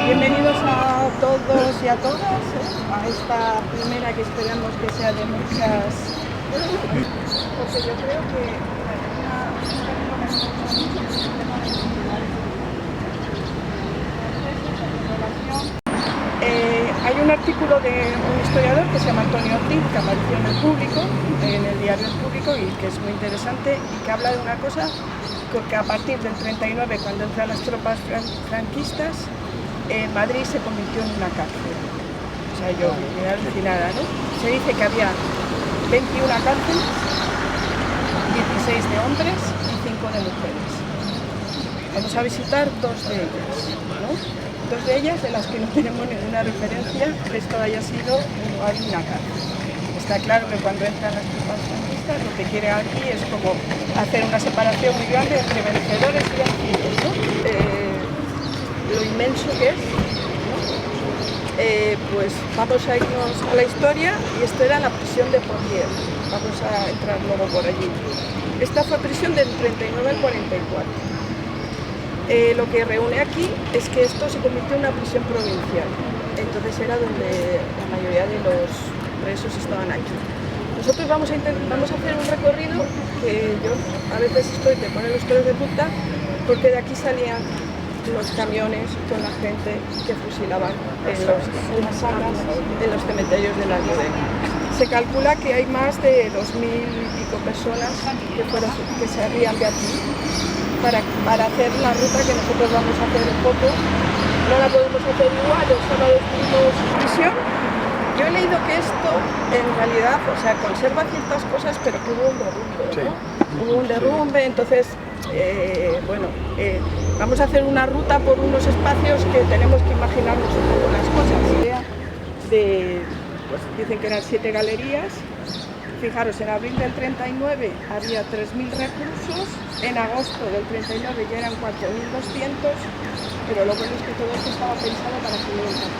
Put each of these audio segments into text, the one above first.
Bienvenidos a todos y a todas a esta primera que esperamos que sea de muchas, porque yo creo que hay un artículo de un historiador que se llama Antonio Ortiz, que apareció en El Público, en el diario El Público, y que es muy interesante y que habla de una cosa que a partir del 39, cuando entran las tropas franquistas, Madrid se convirtió en una cárcel. O sea, yo me quedé alucinada, ¿no? Se dice que había 21 cárceles, 16 de hombres y 5 de mujeres. Vamos a visitar 2 de ellas, ¿no? 2 de ellas de las que no tenemos ninguna referencia que esto haya sido una cárcel. Está claro que cuando entran las tropas franquistas lo que quiere aquí es como hacer una separación muy grande entre vencedores y vencidos, ¿no? Lo inmenso que es, ¿no? Pues vamos a irnos a la historia, y esto era la prisión de Porlier. Vamos a entrar luego por allí. Esta fue prisión del 39 al 44. Lo que reúne aquí es que esto se convirtió en una prisión provincial, entonces era donde la mayoría de los presos estaban aquí. Nosotros vamos a hacer un recorrido que yo a veces me pone los pelos de punta, porque de aquí salían los camiones con la gente que fusilaban en las salas, en los cementerios de la Almudena. Se calcula que hay más de 2.000 y pico personas que se habían de aquí para hacer la ruta que nosotros vamos a hacer un poco. No la podemos hacer igual, los sábados tuvimos prisión. Yo he leído que esto en realidad, o sea, conserva ciertas cosas, pero que hubo un derrumbe, ¿no? Sí. Hubo un derrumbe, entonces vamos a hacer una ruta por unos espacios que tenemos que imaginarnos un poco las cosas. Dicen que eran 7 galerías. Fijaros, en abril del 39 había 3.000 reclusos, en agosto del 39 ya eran 4.200, pero lo bueno es que todo esto estaba pensado para que no entrara.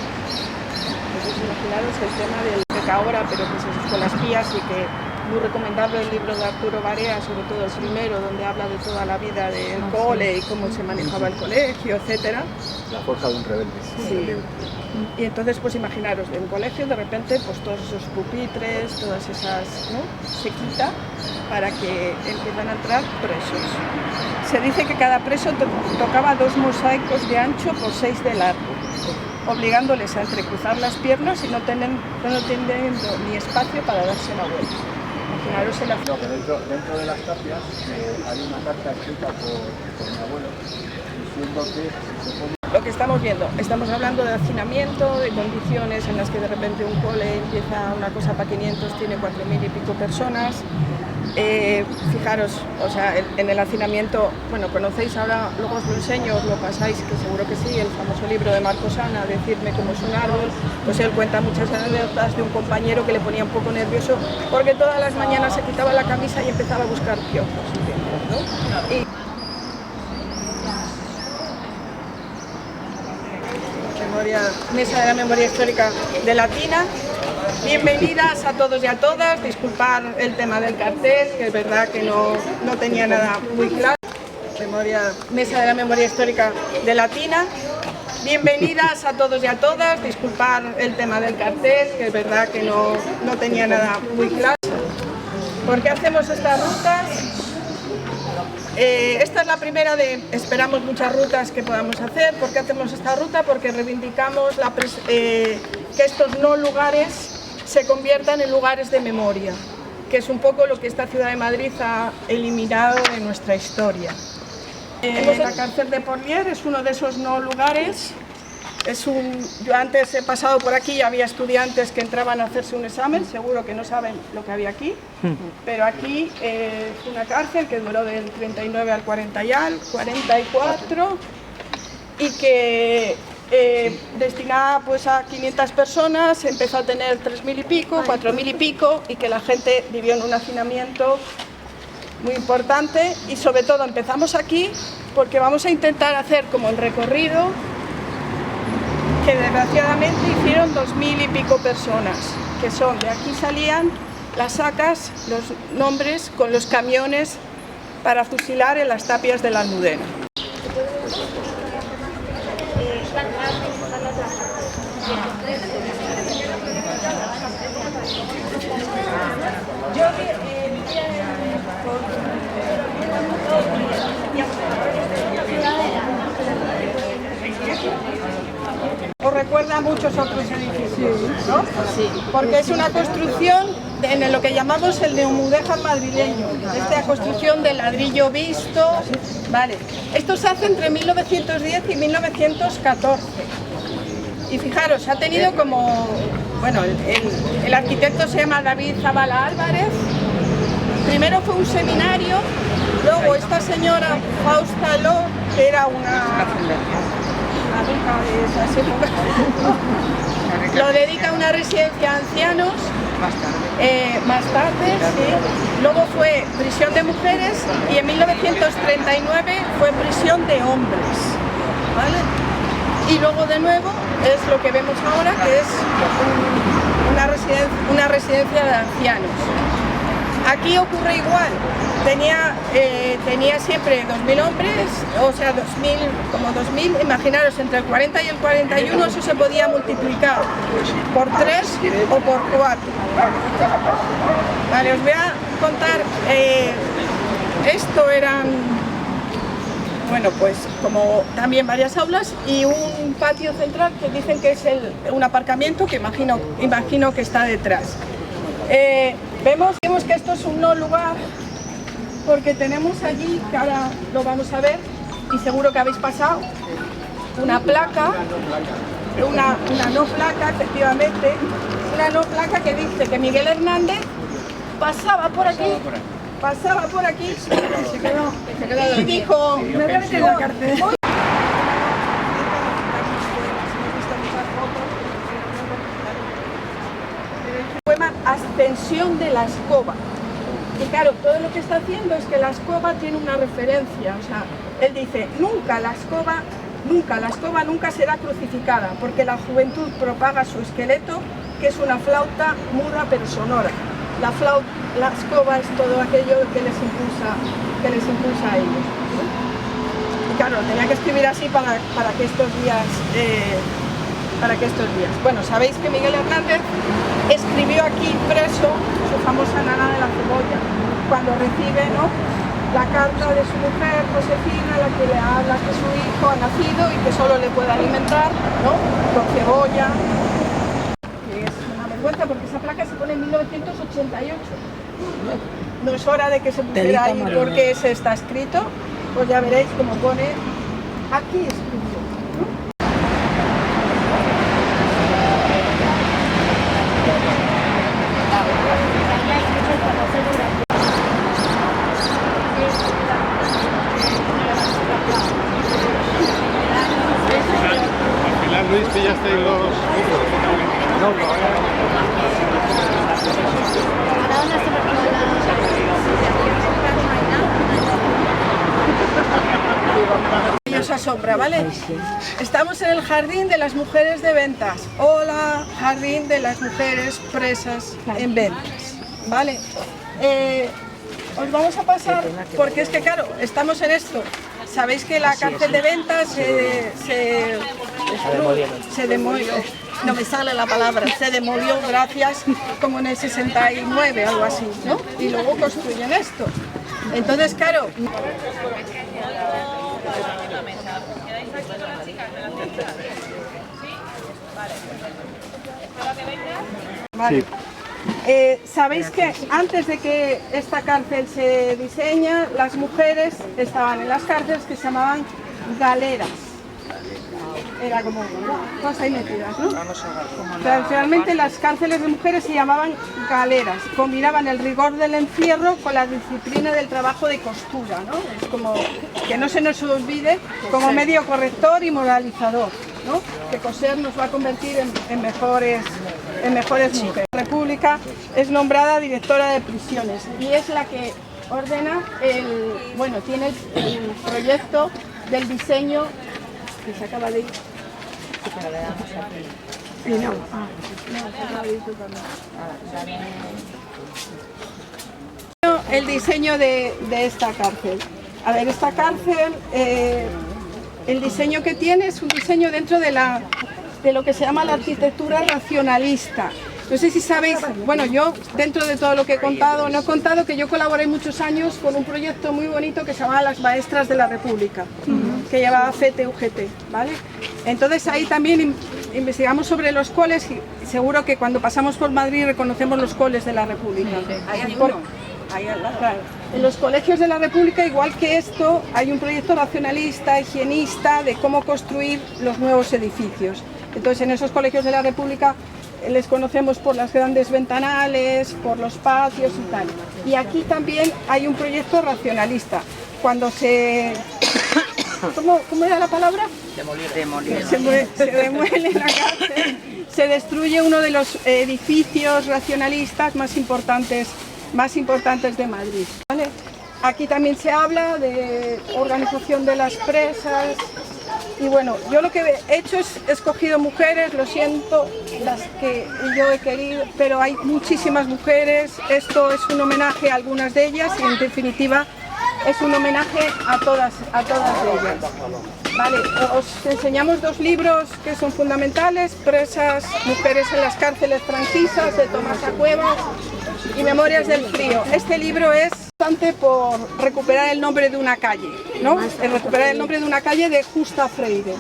Entonces imaginaros el tema del que ahora, pero que se con las vías, y que muy recomendable el libro de Arturo Barea, sobre todo el primero, donde habla de toda la vida del cole y cómo se manejaba el colegio, etcétera. La forja de un rebelde. Sí. Y entonces, pues imaginaros, de un colegio de repente, pues todos esos pupitres, todas esas, ¿no? Se quita para que empiezan a entrar presos. Se dice que cada preso tocaba 2 mosaicos de ancho por 6 de largo, obligándoles a entrecruzar las piernas y no teniendo ni espacio para darse la vuelta. Imaginaros el aflojo. Dentro de las tapias hay una carta escrita por mi abuelo diciendo que lo que estamos viendo, estamos hablando de hacinamiento, de condiciones en las que de repente un cole empieza una cosa para 500, tiene 4.000 y pico personas. Fijaros, o sea, en el hacinamiento, bueno, conocéis ahora, luego os lo enseño, os lo pasáis, que seguro que sí, el famoso libro de Marcos Ana, Decirme cómo es un árbol. Pues él cuenta muchas anécdotas de un compañero que le ponía un poco nervioso porque todas las mañanas se quitaba la camisa y empezaba a buscar piojos, ¿no? Y Mesa de la Memoria Histórica de Latina. Bienvenidas a todos y a todas. Disculpad el tema del cartel, que es verdad que no tenía nada muy claro. Mesa de la Memoria Histórica de Latina. Bienvenidas a todos y a todas. Disculpad el tema del cartel, que es verdad que no tenía nada muy claro. ¿Por qué hacemos estas rutas? Esta es la primera de, esperamos, muchas rutas que podamos hacer. ¿Por qué hacemos esta ruta? Porque reivindicamos que estos no lugares se conviertan en lugares de memoria, que es un poco lo que esta ciudad de Madrid ha eliminado de nuestra historia. La cárcel de Porlier es uno de esos no lugares. Yo antes he pasado por aquí y había estudiantes que entraban a hacerse un examen, seguro que no saben lo que había aquí, pero aquí fue una cárcel que duró del 39 al 44 y que destinada pues a 500 personas, empezó a tener 3.000 y pico, 4.000 y pico, y que la gente vivió en un hacinamiento muy importante. Y sobre todo empezamos aquí porque vamos a intentar hacer como el recorrido que desgraciadamente hicieron 2.000 y pico personas, que son, de aquí salían las sacas, los nombres con los camiones para fusilar en las tapias de la Almudena. muchos otros edificios, ¿no? Porque es una construcción en lo que llamamos el neomudéjar madrileño, esta construcción de ladrillo visto, ¿vale? Esto se hace entre 1910 y 1914. Y fijaros, ha tenido como, bueno, el arquitecto se llama David Zavala Álvarez. Primero fue un seminario, luego esta señora Fausta Ló, que era una rica de esas épocas, lo dedica a una residencia de ancianos, más tarde, sí. Luego fue prisión de mujeres y en 1939 fue prisión de hombres, ¿vale? Y luego de nuevo es lo que vemos ahora, que es una residencia de ancianos. Aquí ocurre igual, tenía siempre 2.000 hombres, o sea, 2.000, imaginaros, entre el 40 y el 41 eso se podía multiplicar por 3 o por 4. Vale, os voy a contar, esto eran, bueno, pues como también varias aulas y un patio central que dicen que es un aparcamiento que imagino que está detrás. Vemos que esto es un no lugar porque tenemos allí, que ahora lo vamos a ver y seguro que habéis pasado, una placa, una no placa, efectivamente, una no placa que dice que Miguel Hernández pasaba por aquí y dijo, me voy a meter en la cárcel. Ascensión de la escoba. Y claro, todo lo que está haciendo es que la escoba tiene una referencia, o sea, él dice, nunca la escoba será crucificada, porque la juventud propaga su esqueleto, que es una flauta muda pero sonora. La escoba es todo aquello que les impulsa a ellos. Y claro, tenía que escribir así para que estos días... Bueno, sabéis que Miguel Hernández escribió aquí preso su famosa Nana de la cebolla, cuando recibe, ¿no?, la carta de su mujer Josefina, la que le habla que su hijo ha nacido y que solo le puede alimentar, ¿no?, con cebolla. Que es una vergüenza porque esa placa se pone en 1988. No es hora de que se pusiera ahí porque ese está escrito, pues ya veréis cómo pone aquí escrito. Luis, pillaste los... Maravillosa sombra, ¿vale? Estamos en el jardín de las mujeres de ventas. Hola, jardín de las mujeres presas en ventas, ¿vale? Os vamos a pasar, porque es que claro, estamos en esto. Sabéis que la cárcel de ventas se demolió, no me sale la palabra, se demolió gracias como en el 69, algo así, ¿no? Y luego construyen esto. Entonces, claro... Vale. Sabéis que antes de que esta cárcel se diseña, las mujeres estaban en las cárceles que se llamaban galeras. Era como cosas ahí metidas, ¿no? Tradicionalmente las cárceles de mujeres se llamaban galeras, combinaban el rigor del encierro con la disciplina del trabajo de costura, ¿no? Es como que no se nos olvide como medio corrector y moralizador, ¿no? Que coser nos va a convertir en mejores mujeres. La República es nombrada directora de prisiones y es la que ordena tiene el proyecto del diseño que se acaba de ir. El diseño de esta cárcel. A ver, esta cárcel, el diseño que tiene es un diseño dentro de lo que se llama la arquitectura racionalista. No sé si sabéis, bueno, yo dentro de todo lo que he contado, no he contado que yo colaboré muchos años con un proyecto muy bonito que se llamaba Las Maestras de la República, que llevaba FETE-UGT, ¿vale? Entonces ahí también investigamos sobre los coles y seguro que cuando pasamos por Madrid reconocemos los coles de la República. Ahí hay Por- uno, ahí al lado. Claro. En los colegios de la República, igual que esto, hay un proyecto racionalista, higienista, de cómo construir los nuevos edificios. Entonces, en esos colegios de la República les conocemos por las grandes ventanales, por los patios y tal. Y aquí también hay un proyecto racionalista. Cuando se... ¿Cómo era la palabra? Demolir. Se demuele la cárcel, se destruye uno de los edificios racionalistas más importantes de Madrid. ¿Vale? Aquí también se habla de organización de las presas. Y bueno, yo lo que he hecho es escogido mujeres, lo siento, las que yo he querido, pero hay muchísimas mujeres. Esto es un homenaje a algunas de ellas y en definitiva es un homenaje a todas ellas. Vale, os enseñamos dos libros que son fundamentales: Presas, mujeres en las cárceles franquistas, de Tomás Cuevas, y Memorias del frío. Este libro es bastante por recuperar el nombre de una calle, ¿no? Recuperar el nombre de una calle de Justa Freire.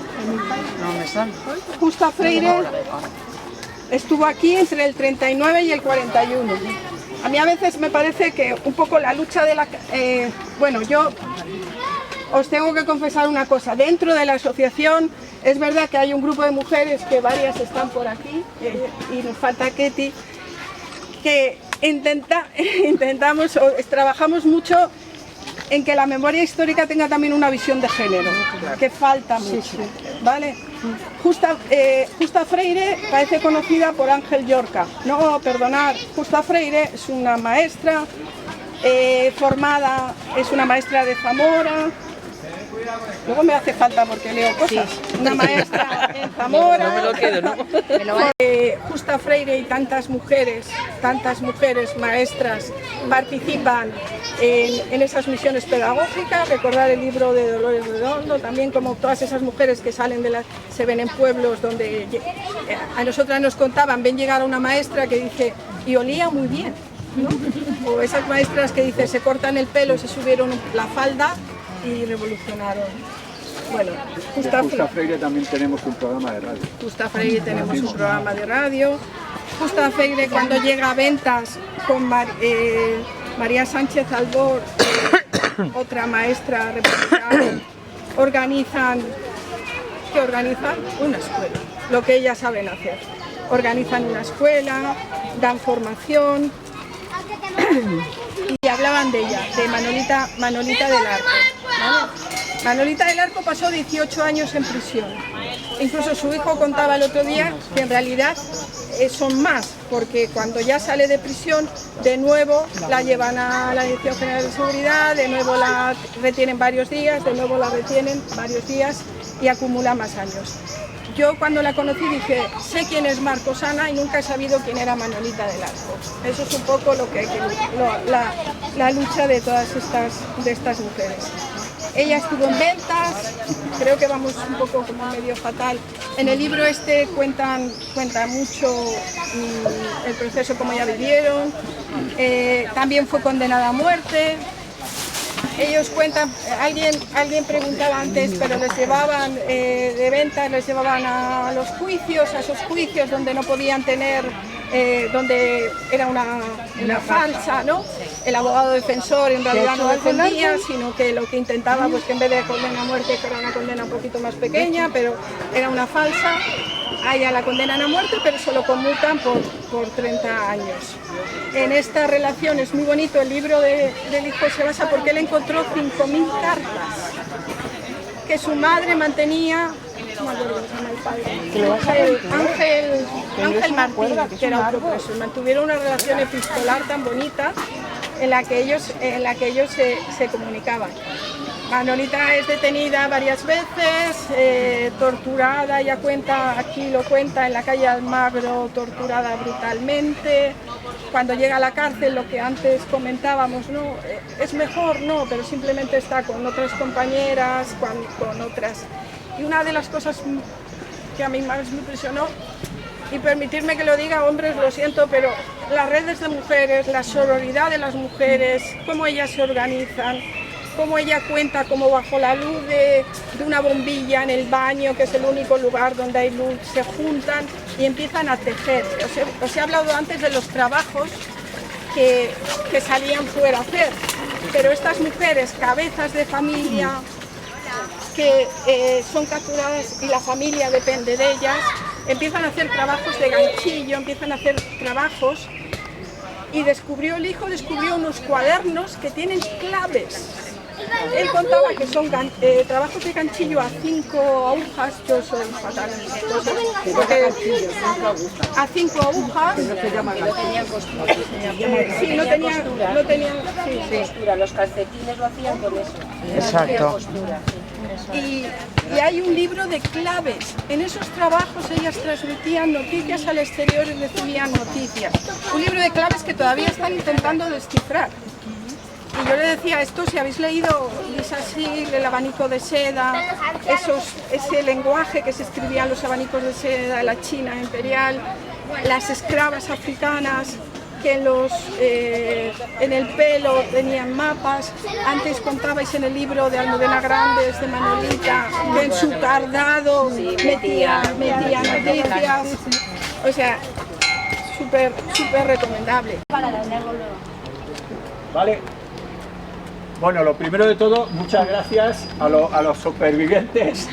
No me sale. Justa Freire estuvo aquí entre el 39 y el 41. A mí a veces me parece que un poco la lucha de la... bueno, yo os tengo que confesar una cosa. Dentro de la asociación es verdad que hay un grupo de mujeres, que varias están por aquí, y nos falta Ketty, que trabajamos mucho en que la memoria histórica tenga también una visión de género, que falta mucho, ¿vale? Justa Freire parece conocida por Ángel Llorca. No, perdonad, Justa Freire es una maestra formada, es una maestra de Zamora. Luego me hace falta porque leo cosas. Una maestra en Zamora. No me lo quedo, ¿no? Justa Freire y tantas mujeres maestras participan en esas misiones pedagógicas. Recordar el libro de Dolores Redondo, también como todas esas mujeres que salen se ven en pueblos donde a nosotras nos contaban, ven llegar a una maestra que dice, y olía muy bien, ¿no? O esas maestras que dicen, se cortan el pelo, se subieron la falda y revolucionaron. Bueno, Justa Freire también tenemos un programa de radio. Justa Freire tenemos un programa de radio. Justa Freire, cuando llega a Ventas con María Sánchez Albor, otra maestra republicana, organizan una escuela, lo que ellas saben hacer. Organizan una escuela, dan formación y hablaban de ella, de Manolita del Arco, ¿vale? Manolita del Arco pasó 18 años en prisión. Incluso su hijo contaba el otro día que en realidad son más, porque cuando ya sale de prisión, de nuevo la llevan a la Dirección General de Seguridad, de nuevo la retienen varios días, de nuevo la retienen varios días y acumula más años. Yo cuando la conocí dije, sé quién es Marcos Ana y nunca he sabido quién era Manolita del Arco. Eso es un poco lo que la lucha de todas estas mujeres. Ella estuvo en Ventas, creo que vamos un poco como medio fatal. En el libro este cuenta mucho el proceso como ya vivieron. También fue condenada a muerte. Ellos cuentan, alguien preguntaba antes, pero les llevaban de Ventas, les llevaban a los juicios, a esos juicios donde no podían tener, donde era una falsa, ¿no? El abogado defensor en realidad no defendía, sino que lo que intentaba, pues que en vez de condena a muerte, que era una condena un poquito más pequeña, pero era una falsa. A ella la condenan a muerte, pero se lo conmutan por 30 años. En esta relación es muy bonito, el libro del hijo se basa porque él encontró 5.000 cartas que su madre mantenía, no me acuerdo cómo se llama el padre, Ángel Martín, que era otro preso. Mantuvieron una relación epistolar tan bonita en la que ellos se comunicaban. Manolita es detenida varias veces, torturada, aquí lo cuenta, en la calle Almagro, torturada brutalmente. Cuando llega a la cárcel, lo que antes comentábamos, no, es mejor, no, pero simplemente está con otras compañeras, con otras. Y una de las cosas que a mí más me impresionó, y permitirme que lo diga, hombres, lo siento, pero las redes de mujeres, la sororidad de las mujeres, cómo ellas se organizan, cómo ella cuenta cómo bajo la luz de una bombilla en el baño, que es el único lugar donde hay luz, se juntan y empiezan a tejer. Os he hablado antes de los trabajos que salían fuera a hacer, pero estas mujeres, cabezas de familia, que son capturadas y la familia depende de ellas, empiezan a hacer trabajos de ganchillo, empiezan a hacer trabajos, y el hijo descubrió unos cuadernos que tienen claves. Él contaba que son trabajos de ganchillo a 5 agujas, yo soy fatal en esas cosas, a 5 agujas. No tenían costura. Sí, no tenían Costura. Los calcetines lo hacían con eso. Exacto. Y hay un libro de claves. En esos trabajos ellas transmitían noticias al exterior y recibían noticias. Un libro de claves que todavía están intentando descifrar. Y yo le decía esto, si habéis leído Lisa Seal, El abanico de seda, ese lenguaje que se escribía en los abanicos de seda de la China imperial, las esclavas africanas que en el pelo tenían mapas. Antes contabais en el libro de Almudena Grandes, de Manolita, que en su cardado metía noticias. O sea, súper recomendable. Vale. Bueno, lo primero de todo, muchas gracias a los supervivientes,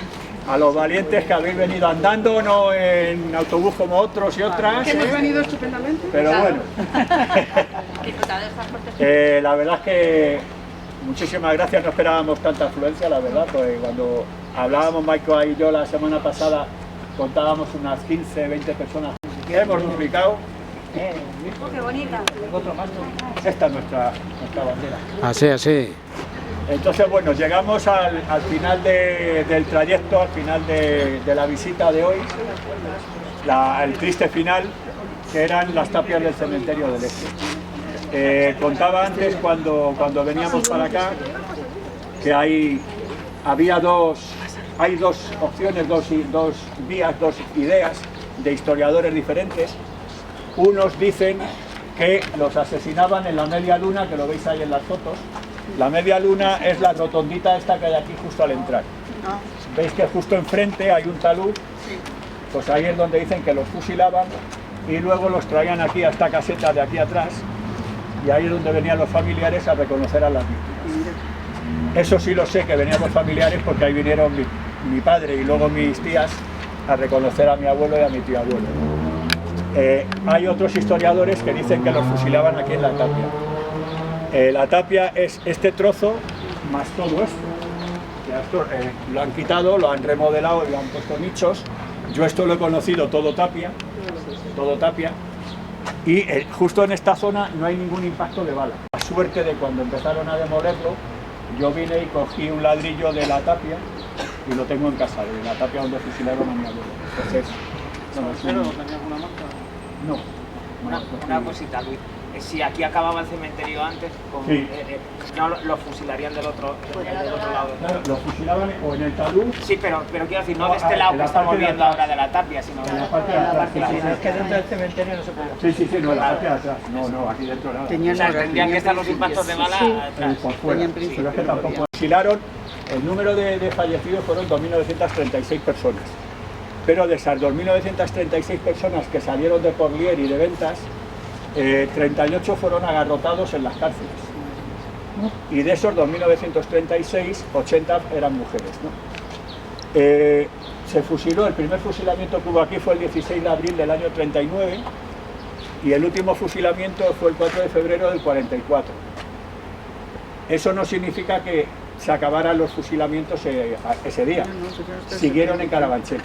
a los valientes que habéis venido andando, no en autobús como otros y otras. Que hemos venido estupendamente. Pero bueno. La verdad es que muchísimas gracias, no esperábamos tanta afluencia, la verdad, porque cuando hablábamos Michael y yo la semana pasada contábamos unas 15, 20 personas. Hemos duplicado. ¡Qué bonita! Esta es nuestra bandera. Así. Entonces, bueno, llegamos al final del trayecto, al final de la visita de hoy, el triste final, que eran las tapias del cementerio del Este. Contaba antes, cuando veníamos para acá, que hay dos opciones, dos vías, dos ideas de historiadores diferentes. Unos dicen que los asesinaban en la media luna, que lo veis ahí en las fotos. La media luna es la rotondita esta que hay aquí justo al entrar. Veis que justo enfrente hay un talud, pues ahí es donde dicen que los fusilaban y luego los traían aquí a esta caseta de aquí atrás, y ahí es donde venían los familiares a reconocer a las víctimas. Eso sí lo sé, que venían los familiares porque ahí vinieron mi padre y luego mis tías a reconocer a mi abuelo y a mi tío abuelo. Hay otros historiadores que dicen que los fusilaban aquí en la tapia. La tapia es este trozo más todo esto. Esto lo han quitado, lo han remodelado y lo han puesto nichos. Yo esto lo he conocido todo tapia, y justo en esta zona no hay ningún impacto de bala. La suerte de cuando empezaron a demolerlo, yo vine y cogí un ladrillo de la tapia y lo tengo en casa, de la tapia donde fusilaron a mi abuelo. Entonces, ¿Pero tenía alguna marca? no. Una cosita, Luis. Si aquí acababa el cementerio antes, Sí. no lo fusilarían del otro lado. Claro, lo fusilaban o en el talud. Sí, pero quiero decir, no No, de este en lado la que estamos parte de viendo atrás. ahora de la tapia, sino En la parte de atrás, sí, sí, Es que dentro del cementerio no se puede. Sí, no, en la parte de atrás. No, aquí dentro nada. O sea, tendrían que estar los impactos de bala atrás. Por fuera, pero es que tampoco fusilaron. El número de fallecidos fueron 2.936 personas, pero de esas 2.936 personas que salieron de Porlier y de Ventas, 38 fueron agarrotados en las cárceles, y de esos 2.936, 80 eran mujeres, ¿no? Se fusiló, el primer fusilamiento que hubo aquí fue el 16 de abril del año 39, y el último fusilamiento fue el 4 de febrero del 44. Eso no significa que se acabaran los fusilamientos ese día. Siguieron en Carabanchel.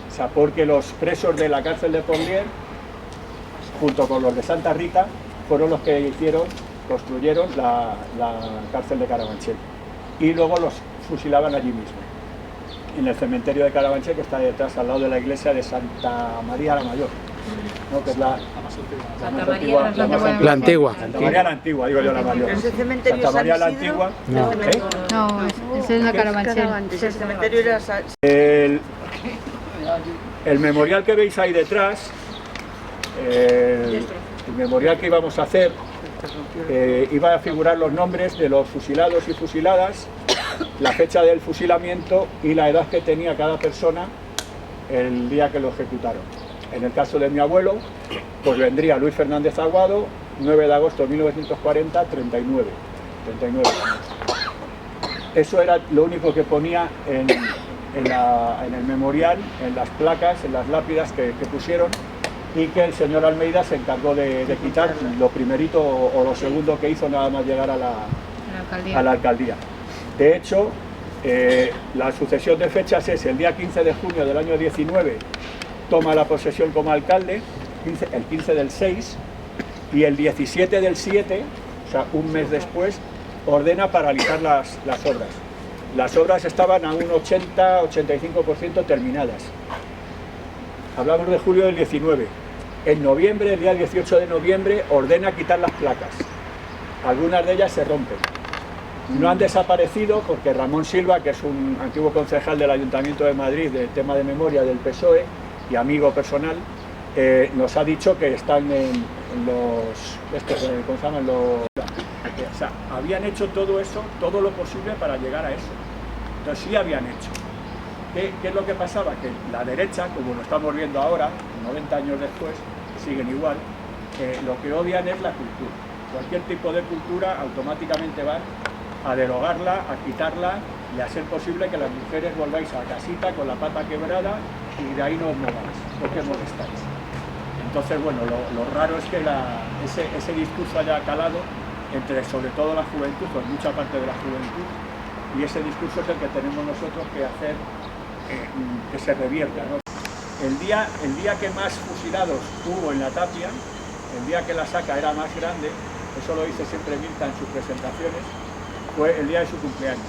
O sea, porque los presos de la cárcel de Porlier, junto con los de Santa Rita, fueron los que construyeron la cárcel de Carabanchel. Y luego los fusilaban allí mismo, en el cementerio de Carabanchel, que está detrás, al lado de la iglesia de Santa María la Mayor, ¿no? Que es la más antigua. La antigua. Santa María la Antigua, digo yo la Mayor. ¿Ese cementerio Santa María la San Isidro? Antigua. No. No, ese es la Carabanchel. Ese cementerio era El memorial que veis ahí detrás, el memorial que íbamos a hacer, iba a figurar los nombres de los fusilados y fusiladas, la fecha del fusilamiento y la edad que tenía cada persona el día que lo ejecutaron. En el caso de mi abuelo, pues vendría Luis Fernández Aguado, 9 de agosto de 1940, 39 años. Eso era lo único que ponía en el memorial, en las placas, en las lápidas que pusieron, y que el señor Almeida se encargó de quitar lo primerito o lo segundo que hizo nada más llegar a la alcaldía. De hecho, la sucesión de fechas es el día 15 de junio del año 19, toma la posesión como alcalde, el 15 del 6, y el 17 del 7, o sea, un mes después, ordena paralizar las obras. Las obras estaban a un 80-85% terminadas. Hablamos de julio del 19. En noviembre, el día 18 de noviembre, ordena quitar las placas. Algunas de ellas se rompen. No han desaparecido porque Ramón Silva, que es un antiguo concejal del Ayuntamiento de Madrid del tema de memoria del PSOE y amigo personal, nos ha dicho que están en los... ¿cómo se llaman? O sea, habían hecho todo eso, todo lo posible para llegar a eso. Entonces sí habían hecho. ¿Qué es lo que pasaba? Que la derecha, como lo estamos viendo ahora, 90 años después, siguen igual, lo que odian es la cultura. Cualquier tipo de cultura automáticamente van a derogarla, a quitarla y a ser posible que las mujeres volváis a casita con la pata quebrada y de ahí no os mováis, porque molestáis. Entonces, bueno, lo raro es que ese discurso haya calado entre sobre todo la juventud, pues mucha parte de la juventud, y ese discurso es el que tenemos nosotros que hacer que se revierta, ¿no? El día que más fusilados hubo en la Tapia, el día que la saca era más grande, eso lo dice siempre Mirta en sus presentaciones, fue el día de su cumpleaños.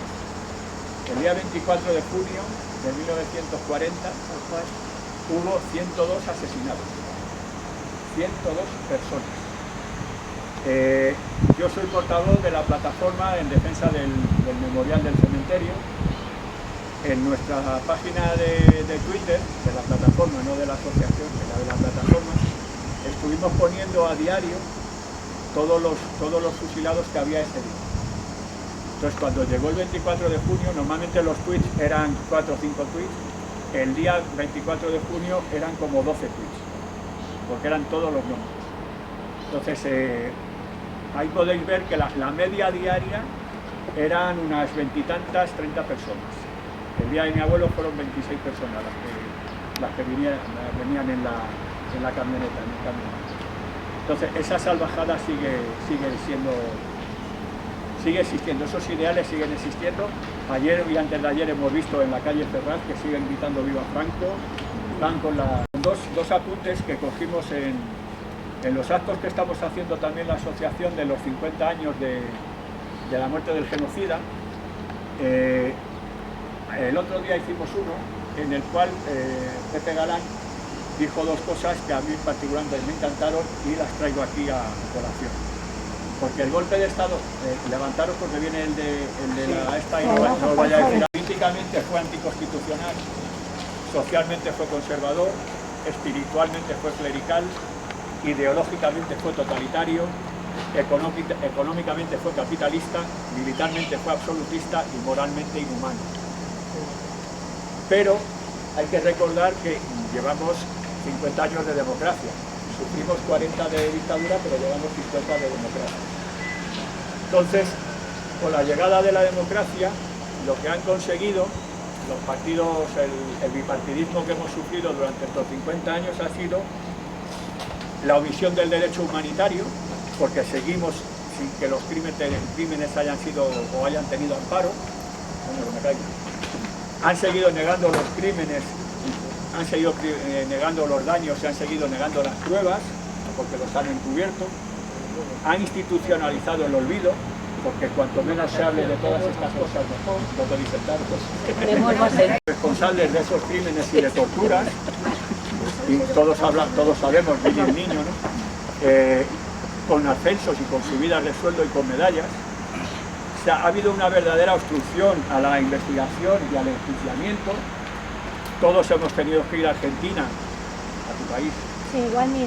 El día 24 de junio de 1940 hubo 102 asesinados, 102 personas. Yo soy portavoz de la plataforma en defensa del memorial del cementerio. En nuestra página de Twitter, de la plataforma, no de la asociación, sino de la plataforma, estuvimos poniendo a diario todos los fusilados que había ese día. Entonces, cuando llegó el 24 de junio, normalmente los tweets eran 4 o 5 tweets, el día 24 de junio eran como 12 tweets, porque eran todos los nombres. Entonces, ahí podéis ver que la media diaria eran unas 20 y tantas, 30 personas. El día de mi abuelo fueron 26 personas las que venían en la camioneta, en el camión. Entonces, esa salvajada sigue existiendo, esos ideales siguen existiendo. Ayer y antes de ayer hemos visto en la calle Ferraz que siguen gritando Viva Franco. Van con dos apuntes que cogimos en los actos que estamos haciendo también la asociación de los 50 años de la muerte del genocida. El otro día hicimos uno en el cual Pepe Galán dijo dos cosas que a mí particularmente me encantaron y las traigo aquí a colación. Porque el golpe de Estado, levantaros porque viene el de la esta y no os vaya a decir, políticamente fue anticonstitucional, socialmente fue conservador, espiritualmente fue clerical, ideológicamente fue totalitario, económicamente fue capitalista, militarmente fue absolutista y moralmente inhumano. Pero hay que recordar que llevamos 50 años de democracia. Sufrimos 40 de dictadura, pero llevamos 50 de democracia. Entonces, con la llegada de la democracia, lo que han conseguido los partidos, el bipartidismo que hemos sufrido durante estos 50 años ha sido la omisión del derecho humanitario, porque seguimos sin que los crímenes hayan sido o hayan tenido amparo. Han seguido negando los crímenes, han seguido negando los daños, se han seguido negando las pruebas, porque los han encubierto. Han institucionalizado el olvido, porque cuanto menos se hable de todas estas cosas mejor, lo que dicen tantos. Responsables de esos crímenes y de torturas, y todos sabemos, niño y niño, ¿no? Con ascensos y con subidas de sueldo y con medallas. O sea, ha habido una verdadera obstrucción a la investigación y al enjuiciamiento. Todos hemos tenido que ir a Argentina, a tu país, Sí, igual mi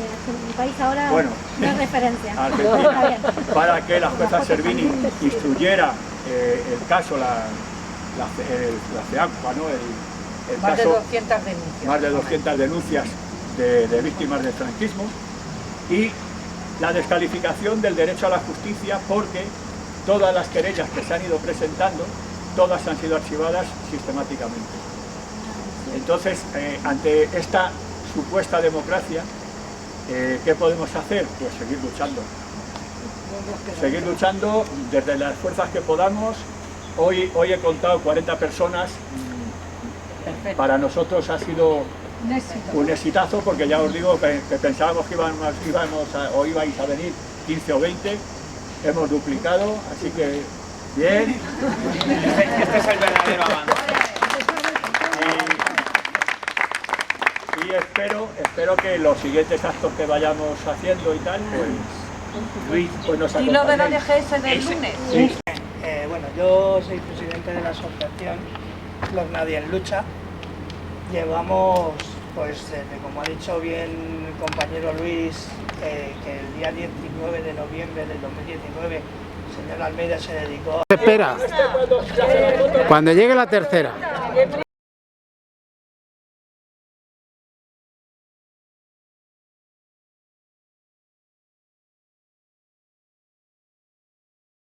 país ahora Bueno. no es referencia. Está Argentina, bien. para que la jueza Servini instruyera el caso, la CEACUA, ¿no? el Más de caso, 200 denuncias. más de 200 denuncias de víctimas del franquismo, y la descalificación del derecho a la justicia, porque todas las querellas que se han ido presentando, todas han sido archivadas sistemáticamente. Entonces, ante esta supuesta democracia, ¿qué podemos hacer? Pues seguir luchando. Seguir luchando desde las fuerzas que podamos. Hoy he contado 40 personas. Para nosotros ha sido un exitazo, porque ya os digo que pensábamos que ibais a venir 15 o 20. Hemos duplicado, así que bien. Este es el verdadero avance. Y espero que los siguientes actos que vayamos haciendo y tal, pues nos acompañéis. ¿Y lo de la DGS del lunes? Sí. Bueno, yo soy presidente de la asociación Los Nadie en Lucha. Llevamos, pues, como ha dicho bien el compañero Luis, que el día 19 de noviembre del 2019 el señor Almeida se dedicó a... Espera, cuando llegue la tercera.